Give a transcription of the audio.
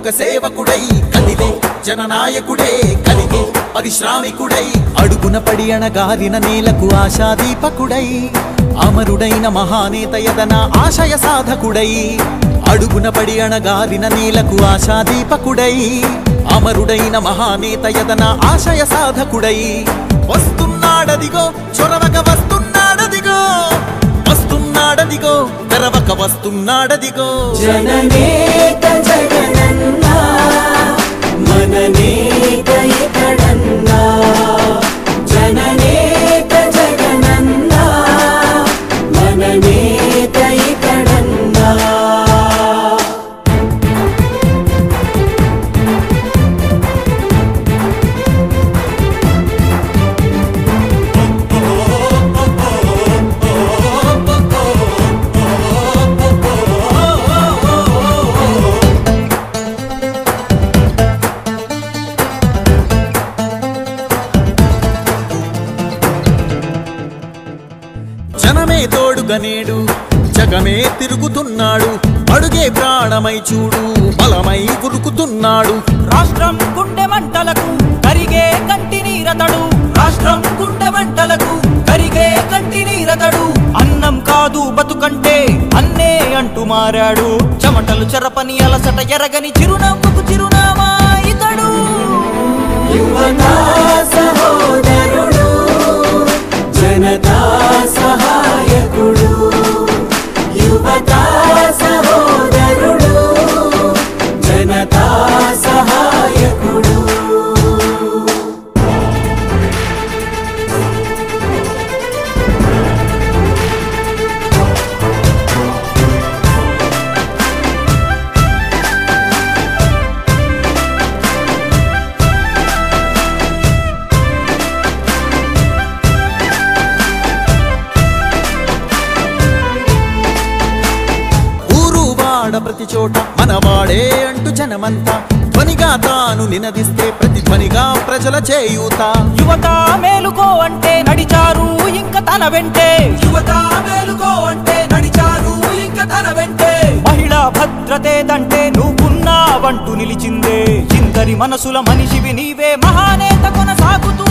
లోక సేవకుడై కదిలే జననాయకుడే కలిగే పరిశ్రామికుడై అడుగున పడి అణగారిన నేలకు ఆశాదీపకుడై అమరుడైన మహానేత యదన ఆశయ సాధకుడై అడుగున పడి అణగారిన నేలకు ఆశాదీపకుడై అమరుడైన మహానేత యదన ఆశయ సాధకుడై వస్తున్నాడదిగో చొరవక వస్తున్నాడదిగో వస్తున్నాడదిగో తెరవక వస్తున్నాడదిగో జననేత జగనన్నా మననేత ఇతడన్నా జననేత జగనన్నా మననేత ఇతడన్నా జనమే తోడుగనేడు జగమే తిరుగుతున్నాడు అడుగే ప్రాణమై చూడు బలమై ఉరుకుతున్నాడు రాష్ట్రం గుండె మంటలకు కరిగే కంటి నీరతడు రాష్ట్రం గుండె మంటలకు కరిగే కంటి నీరతడు అన్నం కాదు బతుకంటే అన్నే అంటూ మారాడు చెమటలు చెరపని అలసట ఎరగని చిరునవ్వుకు చిరునామా ఇతడు యువతా సహోదరుడు జనతా సహాయకుడు యువతా సహోదరుడు జనతా సహాయకుడు ప్రతి చోట మనవాడే అంటూ జనమంతా ధ్వనిగా తాను నినదిస్తే ప్రతిధ్వనిగా ప్రజల చేయూత యువత మేలుకో అంటే నడిచారు ఇంక తన వెంటే యువత మేలుకో అంటే నడిచారు ఇంక తన వెంటే మహిళా భద్రతేదంటే నువ్వున్నావంటూ నిలిచిందే ఇందరి మనసుల మనిషివి నీవే మహానేత కొనసాగుతూ